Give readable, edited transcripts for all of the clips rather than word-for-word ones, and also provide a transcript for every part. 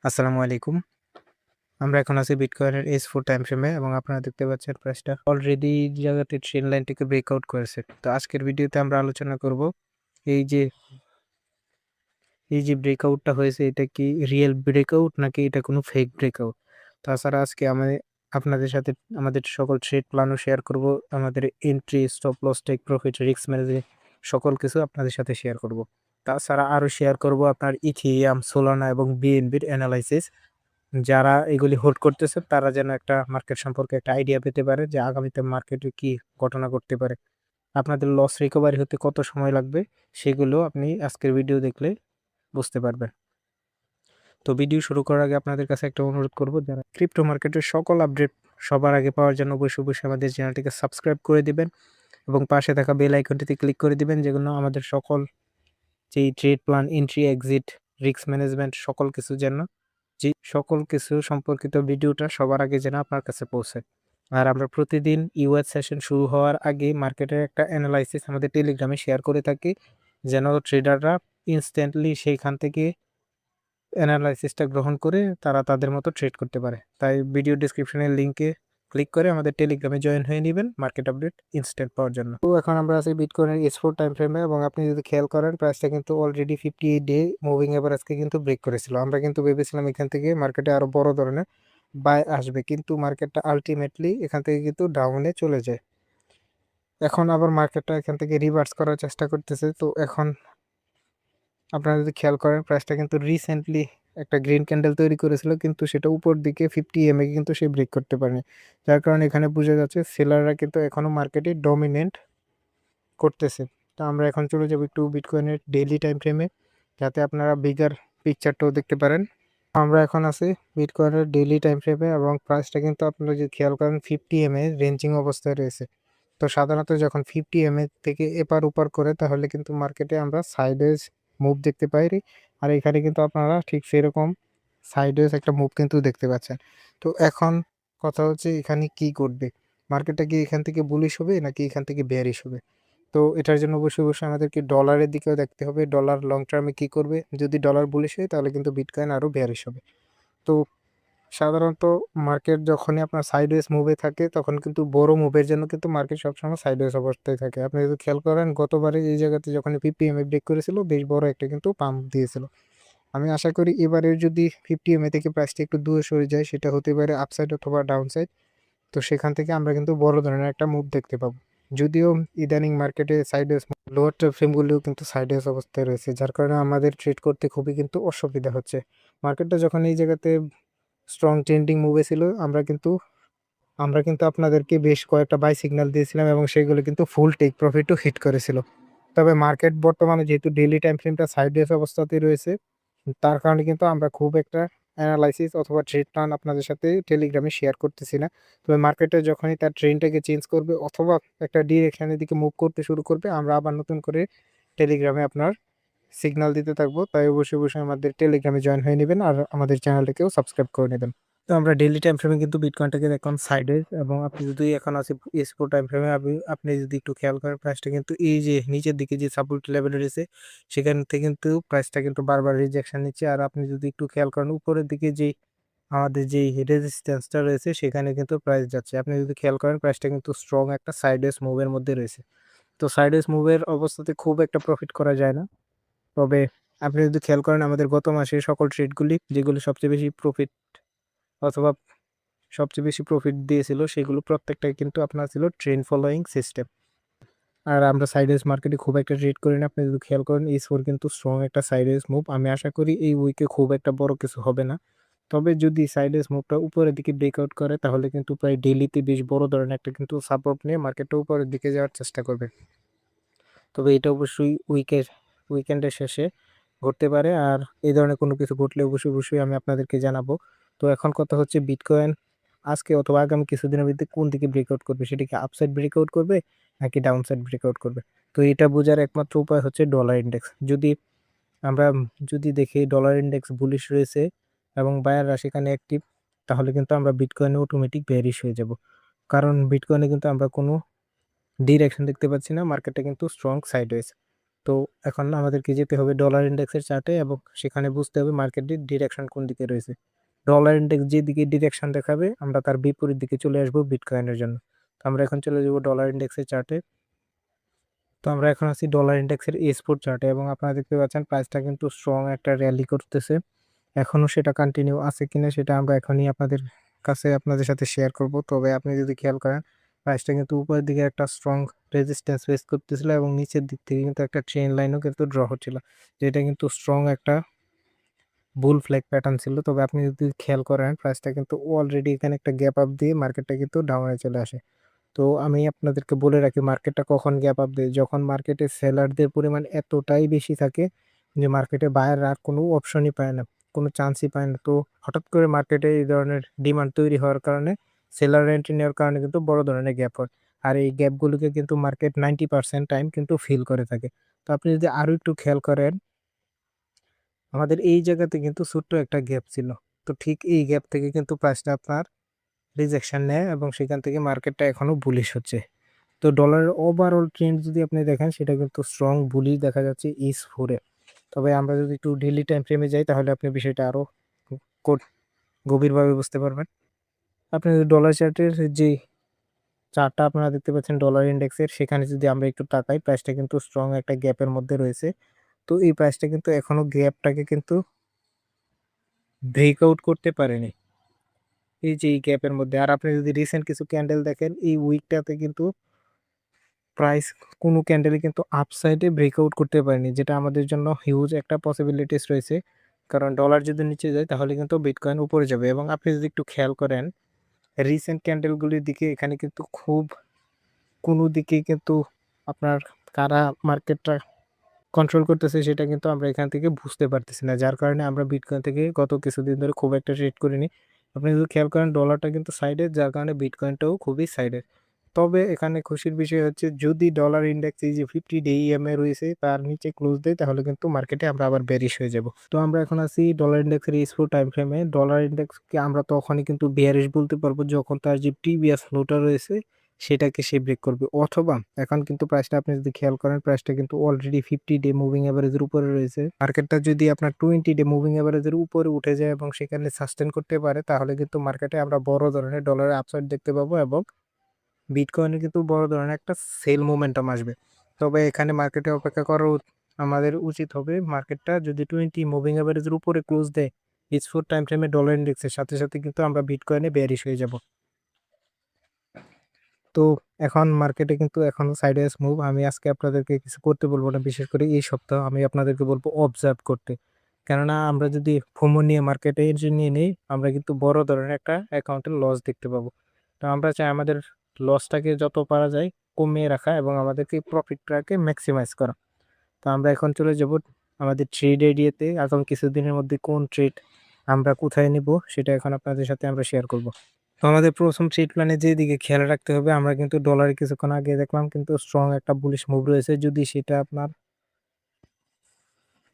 আসসালামু আলাইকুম। আমরা এখন আছি বিটকয়েনের S4 টাইম ফ্রেমে এবং আপনারা দেখতে পাচ্ছেন প্রাইসটা অলরেডি জায়গাতে ট্রেন্ড লাইনটিকে ব্রেকআউট করেছে। তো আজকের ভিডিওতে আমরা আলোচনা করব এই যে এই যে ব্রেকআউটটা হয়েছে এটা কি রিয়েল ব্রেকআউট নাকি এটা কোনো ফেক ব্রেকআউট। তাছাড়া আজকে আপনাদের সাথে আমাদের সকল ট্রেড প্ল্যানও শেয়ার করব। আমাদের entry, stop loss, take profit, risk management সকল কিছু আপনাদের সাথে শেয়ার করব। তাছাড়া আরও শেয়ার করব আপনার ইথিরিয়াম, সোলানা এবং বিএনবির অ্যানালাইসিস। যারা এগুলি হোল্ড করতেছে তারা যেন একটা মার্কেট সম্পর্কে একটা আইডিয়া পেতে পারে যে আগামীতে মার্কেটে কি ঘটনা ঘটতে পারে। আপনাদের লস রিকভারি হতে কত সময় লাগবে সেগুলো আপনি আজকের ভিডিও দেখলে বুঝতে পারবেন। তো ভিডিও শুরু করার আগে আপনাদের কাছে একটা অনুরোধ করব, যারা ক্রিপ্টো মার্কেটের সকল আপডেট সবার আগে পাওয়ার জন্য অবশ্যই আমাদের চ্যানেলটিকে সাবস্ক্রাইব করে দিবেন এবং পাশে থাকা বেল আইকনটিতে ক্লিক করে দিবেন, যেগুলো আমাদের সকল যেই trade plan, entry, exit, risk management সকল কিছু যেন সকল কিছু সম্পর্কিত ভিডিওটা সবার আগে যেন আপনার কাছে পৌঁছে। আর আমরা প্রতিদিন ইউএস সেশন শুরু হওয়ার আগে মার্কেটের একটা অ্যানালাইসিস আমাদের টেলিগ্রামে শেয়ার করে থাকি, যেন ট্রেডাররা ইনস্ট্যান্টলি সেইখান থেকে অ্যানালাইসিসটা গ্রহণ করে তারা তাদের মতো ট্রেড করতে পারে। তাই ভিডিও ডিসক্রিপশনের লিঙ্কে ক্লিক করে আমাদের টেলিগ্রামে জয়েন হয়ে নেবেন মার্কেট আপডেট ইনস্ট্যান্ট পাওয়ার জন্য। তো এখন আমরা আছি বিটকয়েনের S4 টাইম ফ্রেমে এবং আপনি যদি খেয়াল করেন প্রাইসটা কিন্তু অলরেডি 58 ডে মুভিং এভারেজকে কিন্তু ব্রেক করেছিল। আমরা কিন্তু ভেবেছিলাম এখান থেকে মার্কেটে আরো বড় ধরনের বাই আসবে, কিন্তু মার্কেটটা আলটিমেটলি এখান থেকে কিন্তু ডাউনে চলে যায়। এখন আবার মার্কেটটা এখান থেকে রিভার্স করার চেষ্টা করতেছে। তো এখন আপনারা যদি খেয়াল করেন প্রাইসটা কিন্তু রিসেন্টলি একটা গ্রিন ক্যান্ডেল তৈরি করেছিল, কিন্তু সেটা উপর দিকে 50 এম এ কিন্তু সে ব্রেক করতে পারেনি। যার কারণে এখানে বোঝা যাচ্ছে সেলাররা কিন্তু এখনো মার্কেটে ডমিনেন্ট করতেছে। তো আমরা এখন চলে যাব একটু বিটকয়েনের ডেইলি টাইম ফ্রেমে, যাতে আপনারা বিগার পিকচারটাও দেখতে পারেন। আমরা এখন আছি বিটকয়েনের ডেইলি টাইম ফ্রেমে এবং প্রাইসটা কিন্তু আপনারা যদি খেয়াল করেন 50 এম এ রেঞ্জিং অবস্থায় রয়েছে। তো সাধারণত যখন 50 এম এ থেকে এপার ওপার করে তাহলে কিন্তু মার্কেটে আমরা সাইডওয়েজ মুভ দেখতে পাই। আর এখানে কিন্তু আপনারা ঠিক সেরকম সাইডওয়েজ একটা মুভ কিন্তু দেখতে পাচ্ছেন। তো এখন কথা হচ্ছে এখানে কি ঘটবে, মার্কেটটা কি এখান থেকে বুলিশ হবে নাকি এখান থেকে বেয়ারিশ হবে। তো এটার জন্য অবশ্যই আমাদেরকে ডলারের দিকেও দেখতে হবে, ডলার লং টার্মে কি করবে। যদি ডলার বুলিশ হয় তাহলে কিন্তু বিটকয়েন আরও বেয়ারিশ হবে। তো সাধারণত মার্কেট যখনই আপনার সাইডওয়েজ মুভে থাকে তখন কিন্তু বড় মুভের জন্য কিন্তু মার্কেট সবসময় সাইডওয়েজ অবস্থায় থাকে। আপনি যদি খেয়াল করেন গতবারে এই জায়গাতে যখন 50 এম এ ব্রেক করেছিল বেশ বড় একটা কিন্তু পাম্প দিয়েছিল। আমি আশা করি এবারে যদি 50 এম এ থেকে প্রাইসটা একটু দূরে সরে যায় সেটা হতে পারে আপসাইড অথবা ডাউনসাইড। তো সেখান থেকে আমরা কিন্তু বড় ধরনের একটা মুভ দেখতে পাবো। যদিও ইদানিং মার্কেটে সাইডওয়েজ লোয়ার ফ্রেমগুলিও কিন্তু সাইডওয়েজ অবস্থায় রয়েছে, যার কারণে আমাদের ট্রেড করতে খুবই কিন্তু অসুবিধা হচ্ছে। মার্কেটটা যখন এই জায়গাতে স্ট্রং ট্রেন্ডিং মুভে ছিল আমরা কিন্তু আপনাদেরকে বেশ কয়েকটা বাই সিগন্যাল দিয়েছিলাম এবং সেগুলো কিন্তু ফুল টেক প্রফিটও হিট করেছিল। তবে মার্কেট বর্তমানে যেহেতু ডেইলি টাইম ফ্রেমটা সাইডওয়েজ অবস্থাতেই রয়েছে, তার কারণে কিন্তু আমরা খুব একটা অ্যানালাইসিস অথবা ট্রেড প্ল্যান আপনাদের সাথে টেলিগ্রামে শেয়ার করতেছি না। তবে মার্কেটে যখনই তার ট্রেন্ডটাকে চেঞ্জ করবে অথবা একটা ডিরেকশনের দিকে মুভ করতে শুরু করবে আমরা আবার নতুন করে টেলিগ্রামে আপনার সিগন্যাল দিতে থাকবো। তাই অবশ্যই আমাদের টেলিগ্রামে জয়েন হয়ে নেবেন আর আমাদের চ্যানেলটাকেও সাবস্ক্রাইব করে নেবেন। তো আমরা ডেইলি টাইম ফ্রেমে কিন্তু বিটকয়েনটাকে এখন সাইডে, এবং আপনি যদি এখন আছে S4 টাইম ফ্রেমে আপনি যদি একটু খেয়াল করেন প্রাইসটা কিন্তু এই যে নিচের দিকে যে সাপোর্ট লেভেল রয়েছে সেখান থেকে কিন্তু প্রাইসটা কিন্তু বারবার রিজেকশন নিচ্ছে। আর আপনি যদি একটু খেয়াল করেন উপরের দিকে যে আমাদের যে রেজিস্ট্যান্সটা রয়েছে সেখানে কিন্তু প্রাইস যাচ্ছে। আপনি যদি খেয়াল করেন প্রাইসটা কিন্তু স্ট্রং একটা সাইডওয়েজ মুভের মধ্যে রয়েছে। তো সাইডওয়েজ মুভের অবস্থাতে খুব একটা প্রফিট করা যায় না। তবে আপনি যদি খেয়াল করেন আমাদের গত মাসে সকল ট্রেডগুলি যেগুলো সবচেয়ে বেশি প্রফিট অথবা সবচেয়ে বেশি প্রফিট দিয়েছিল সেগুলো প্রত্যেকটাই কিন্তু আপনার ছিল ট্রেন্ড ফলোয়িং সিস্টেম। আর আমরা সাইডওয়েজ মার্কেটে খুব একটা ট্রেড করি না। আপনি যদি খেয়াল করেন S4 কিন্তু স্ট্রং একটা সাইডওয়েজ মুভ। আমি আশা করি এই উইকে খুব একটা বড় কিছু হবে না। তবে যদি সাইডওয়েজ মুভটা উপরের দিকে ব্রেকআউট করে তাহলে কিন্তু প্রায় ডেইলিতে বেশ বড় ধরনের একটা কিন্তু সাপোর্ট নিয়ে মার্কেটটা উপরের দিকে যাওয়ার চেষ্টা করবে। তবে এটা অবশ্যই উইকেন্ডের শেষে ঘটতে পারে। আর এই ধরনের কোনো কিছু ঘটলে অবশ্যই আমি আপনাদেরকে জানাবো। তো এখন কথা হচ্ছে বিটকয়েন আজকে অথবা আগামী কিছুদিনের মধ্যে কোন দিকে ব্রেকআউট করবে, সেটা কি আপসাইড ব্রেকআউট করবে নাকি ডাউনসাইড ব্রেকআউট করবে। তো এটা বোঝার একমাত্র উপায় হচ্ছে ডলার ইন্ডেক্স। আমরা যদি দেখি ডলার ইন্ডেক্স বুলিশ রয়েছে এবং বায়াররা সেখানে অ্যাক্টিভ, তাহলে কিন্তু আমরা বিটকয়েনে অটোমেটিক বেয়ারিশ হয়ে যাব। কারণ বিটকয়েনে কিন্তু আমরা কোনো ডিরেকশন দেখতে পাচ্ছি না, মার্কেটটা কিন্তু স্ট্রং সাইডওয়েজ। তো এখন আমাদেরকে যেতে হবে ডলার ইন্ডেক্সের চার্টে এবং সেখানে বুঝতে হবে মার্কেটের ডিরেকশন কোন দিকে রয়েছে। ডলার ইন্ডেক্স যেদিকে ডিরেকশন দেখাবে আমরা তার বিপরীত দিকে চলে আসবো বিটকয়েনের জন্য। তো আমরা এখন চলে যাব ডলার ইন্ডেক্সের চার্টে। তো আমরা এখন আছি ডলার ইন্ডেক্সের এক্সপোর্ট চার্টে এবং আপনারা দেখতে পাচ্ছেন প্রাইসটা কিন্তু স্ট্রং একটা র্যালি করতেছে। এখনো সেটা কন্টিনিউ আছে কিনা সেটা আমরা এখনই আপনাদের সাথে শেয়ার করব। তবে আপনি যদি খেয়াল করেন প্রাইসটা কিন্তু উপরের দিকে একটা স্ট্রং রেজিস্ট্যান্স ফেস করতেছিল এবং নিচের দিক থেকে কিন্তু একটা ট্রেন লাইনও কিন্তু ড্র হচ্ছিল, যেটা কিন্তু স্ট্রং একটা বুল ফ্ল্যাগ প্যাটার্ন ছিল। তবে আপনি যদি খেয়াল করেন প্রাইসটা কিন্তু অলরেডি এখানে একটা গ্যাপ আপ দিয়ে মার্কেটটা কিন্তু ডাউনে চলে আসে। তো আমি আপনাদেরকে বলে রাখি মার্কেটটা কখন গ্যাপ আপ দেয়, যখন মার্কেটে সেলারদের পরিমাণ এতটাই বেশি থাকে যে মার্কেটে বায়ার আর কোনো অপশনই পায় না, কোনো চান্সই পায় না। তো হঠাৎ করে মার্কেটে এই ধরনের ডিমান্ড তৈরি হওয়ার কারণে সেলার এন্ট্রি নেওয়ার কারণে কিন্তু বড় ধরনের গ্যাপ হয়। আর এই গ্যাপগুলোকে কিন্তু মার্কেট 90% টাইম কিন্তু ফিল করে থাকে। তো আপনি যদি আরও একটু খেয়াল করেন আমাদের এই জায়গাতে কিন্তু ছোট্ট একটা গ্যাপ ছিল। তো ঠিক এই গ্যাপ থেকে কিন্তু প্রাইসটা আপনার রিজেকশন নেয় এবং সেখান থেকে মার্কেটটা এখনো বুলিশ হচ্ছে। তো ডলারের ওভারঅল ট্রেন্ড যদি আপনি দেখেন সেটা কিন্তু স্ট্রং বুলিশ দেখা যাচ্ছে ইস ফোরে। তবে আমরা যদি একটু ডেইলি টাইম ফ্রেমে যাই তাহলে আপনি বিষয়টা আরও গভীরভাবে বুঝতে পারবেন। আপনি যদি ডলার চার্টের যে চার্টটা আপনারা দেখতে পাচ্ছেন ডলার ইন্ডেক্সের, সেখানে যদি আমরা একটু তাকাই প্রাইসটা কিন্তু স্ট্রং একটা গ্যাপের মধ্যে রয়েছে। তো এই প্রাইসটা কিন্তু এখনো গ্যাপটাকে কিন্তু ব্রেকআউট করতে পারেনি এই যে এই গ্যাপের মধ্যে। আর আপনি যদি রিসেন্ট কিছু ক্যান্ডেল দেখেন এই উইকটাতে কিন্তু প্রাইস কোনো ক্যান্ডেলে কিন্তু আপসাইডে ব্রেকআউট করতে পারেনি, যেটা আমাদের জন্য হিউজ একটা পসিবিলিটিস রয়েছে। কারণ ডলার যদি নিচে যায় তাহলে কিন্তু বিটকয়েন উপরে যাবে। এবং আপনি যদি একটু খেয়াল করেন রিসেন্ট ক্যান্ডেলগুলির দিকে এখানে কিন্তু খুব কোনো দিকেই কিন্তু আপনার কারা মার্কেটটা কন্ট্রোল করতেছে সেটা কিন্তু আমরা এখান থেকে বুঝতে পারতেছি না, যার কারণে আমরা বিটকয়েন থেকে গত কিছুদিন ধরে খুব একটা ট্রেড করিনি। আপনি যদি খেয়াল করেন ডলারটা কিন্তু সাইডে, যার কারণে বিটকয়েনটাও খুবই সাইডে। তবে এখানে খুশির বিষয় হচ্ছে যদি ডলার ইন্ডেক্স এই যে 50 ডে ইএমএ রয়েছে তার নিচে ক্লোজ দেয় তাহলে কিন্তু মার্কেটে আমরা আবার বেরিশ হয়ে যাব। তো আমরা এখন আছি ডলার ইন্ডেক্সের এক্সপোর্ট টাইম ফ্রেমে। ডলার ইন্ডেক্সকে আমরা তখনই কিন্তু বিয়ারিশ বলতে পারবো যখন তার যে প্রিভিয়াস লোটা রয়েছে সেটাকে সে ব্রেক করবে। অথবা এখন কিন্তু প্রাইসটা আপনি যদি খেয়াল করেন প্রাইসটা কিন্তু অলরেডি 50 ডে মুভিং অ্যাভারেজের উপরে রয়েছে। মার্কেটটা যদি আপনার 20 ডে মুভিং অ্যাভারেজের উপরে উঠে যায় এবং সেখানে সাস্টেন করতে পারে তাহলে কিন্তু মার্কেটে আমরা বড় ধরনের ডলারের আপসাইড দেখতে পাবো এবং বিটকয়েনে কিন্তু বড় ধরনের একটা সেল মোমেন্টাম আসবে। তবে এখানে মার্কেটে অপেক্ষা করা আমাদের উচিত হবে মার্কেটটা যদি 20 মুভিং অ্যাভারেজের উপরে ক্লোজ দেয় H4 টাইম ফ্রেমে ডলার ইন্ডেক্সের সাথে সাথে কিন্তু আমরা বিটকয়েনে বেয়ারিশ হয়ে যাব। তো এখন মার্কেটে কিন্তু এখনো সাইডওয়েজ মুভ। আমি আজকে আপনাদেরকে কিছু করতে বলবো না, বিশেষ করে এই সপ্তাহ আমি আপনাদেরকে বলবো অবজার্ভ করতে। কেননা আমরা যদি ফোমো নিয়ে মার্কেটে এন্ট্রি নিয়ে নিই আমরা কিন্তু বড় ধরনের একটা অ্যাকাউন্টের লস দেখতে পাবো। তো আমরা চাই আমাদের লসটাকে যত পারা যায় কমিয়ে রাখা এবং আমাদেরকে প্রফিটটাকে ম্যাক্সিমাইজ করা। তো আমরা এখন চলে যাব আমাদের ট্রেড এরিয়াতে। আগামী কিছুদিনের মধ্যে কোন ট্রেড আমরা কোথায় নিব সেটা এখন আপনাদের সাথে আমরা শেয়ার করব। তো আমাদের প্রথম ট্রেড প্ল্যানে যেদিকে খেয়াল রাখতে হবে, আমরা কিন্তু ডলারে কিছুক্ষণ আগে দেখলাম কিন্তু স্ট্রং একটা বুলিশ মুভ রয়েছে। যদি সেটা আপনার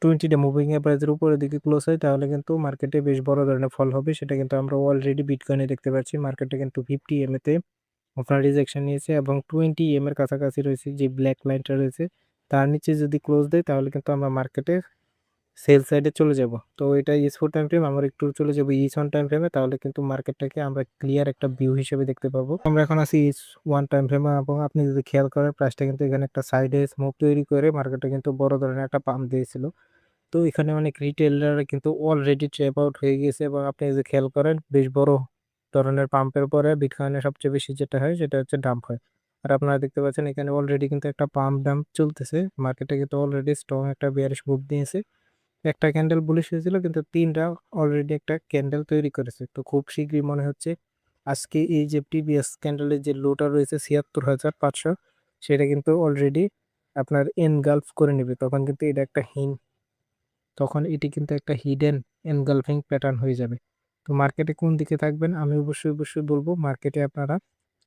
20 ডে মুভিং অ্যাভারেজের উপরের দিকে ক্লোজ হয় তাহলে কিন্তু মার্কেটে বেশ বড় ধরনের ফল হবে। সেটা কিন্তু আমরা অলরেডি বিটকয়েনে দেখতে পাচ্ছি। মার্কেটে কিন্তু 50 এম তে আপনার রিজেকশন নিয়েছে এবং 20 এম এর কাছাকাছি রয়েছে যে ব্ল্যাক লাইনটা রয়েছে তার নিচে যদি ক্লোজ দেয় তাহলে কিন্তু আমরা মার্কেটে সেল সাইডে চলে যাব। তো এটা ইস4 টাইম ফ্রেম, আমরা একটু চলে যাব ইস1 টাইম ফ্রেমে, তাহলে কিন্তু মার্কেটটাকে আমরা ক্লিয়ার একটা ভিউ হিসেবে দেখতে পাবো। আমরা এখন আছি ইস1 টাইম ফ্রেমে এবং আপনি যদি খেয়াল করেন প্রাইসটা কিন্তু এখানে একটা সাইডে মুভ তৈরি করে মার্কেটে কিন্তু বড় ধরনের একটা পাম্প দিয়েছিল। তো এখানে অনেক রিটেলার কিন্তু অলরেডি ট্র্যাপ আউট হয়ে গেছে এবং আপনি যদি খেয়াল করেন বেশ বড় ধরনের পাম্পের পরে বিটকয়েনের সবচেয়ে বেশি যেটা হয় সেটা হচ্ছে ডাম্প হয়। আর আপনারা দেখতে পাচ্ছেন এখানে অলরেডি কিন্তু একটা পাম্প ডাম্প চলতেছে। মার্কেটে কিন্তু অলরেডি স্ট্রং একটা বিয়ারিশ মুভ দিয়েছে। একটা ক্যান্ডেল বুলিশ হয়েছিল কিন্তু তিনটা অলরেডি একটা ক্যান্ডেল তৈরি করেছে। তো খুব শীঘ্রই মনে হচ্ছে আজকে এই যে প্রিভিয়াস ক্যান্ডেলের যে লোটা রয়েছে ৭৬,৫০০ সেটা কিন্তু অলরেডি আপনার এনগালফ করে নেবে। তখন এটি কিন্তু একটা হিডেন এনগালফিং প্যাটার্ন হয়ে যাবে। তো মার্কেটে কোন দিকে থাকবেন আমি অবশ্যই বলবো মার্কেটে আপনারা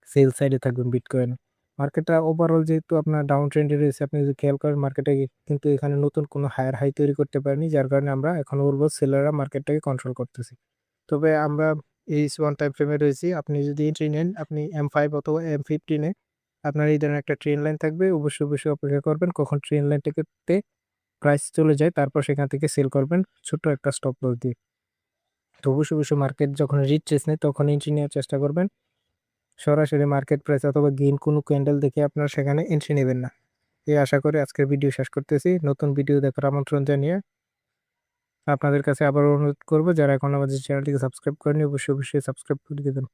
সেল সাইডে থাকবেন বিটকয়েনে। মার্কেটটা ওভারঅল যেহেতু আপনার ডাউন ট্রেন্ডে রয়েছে, আপনি যদি খেয়াল করেন মার্কেটে কিন্তু এখানে নতুন কোনো হায়ার হাই তৈরি করতে পারেনি, যার কারণে আমরা এখন বলবো সেলাররা মার্কেটটাকে কন্ট্রোল করতেছি। তবে আমরা এই ওয়ান টাইম ফ্রেমে রয়েছি। আপনি যদি এন্ট্রি নেন আপনি M5 অথবা M15-এ আপনার এই ধরনের একটা ট্রেন লাইন থাকবে, অবশ্যই অপেক্ষা করবেন কখন ট্রেন লাইনটাতে প্রাইস চলে যায়, তারপর সেখান থেকে সেল করবেন ছোট্ট একটা স্টপ লস দিয়ে। তো অবশ্যই মার্কেট যখন রিট্রেস নেয় তখন এন্ট্রি নেওয়ার চেষ্টা করবেন। সরাসরি মার্কেট প্রাইস অথবা গ্রিন কোনো ক্যান্ডেল দেখে আপনারা সেখানে এন্ট্রি নেবেন না। এই আশা করে আজকের ভিডিও শেষ করতেছি। নতুন ভিডিও দেখার আমন্ত্রণ জানিয়ে আপনাদের কাছে আবার অনুরোধ করব, যারা এখন আমাদের চ্যানেলটিকে সাবস্ক্রাইব করেনি অবশ্যই সাবস্ক্রাইব করে দেবেন।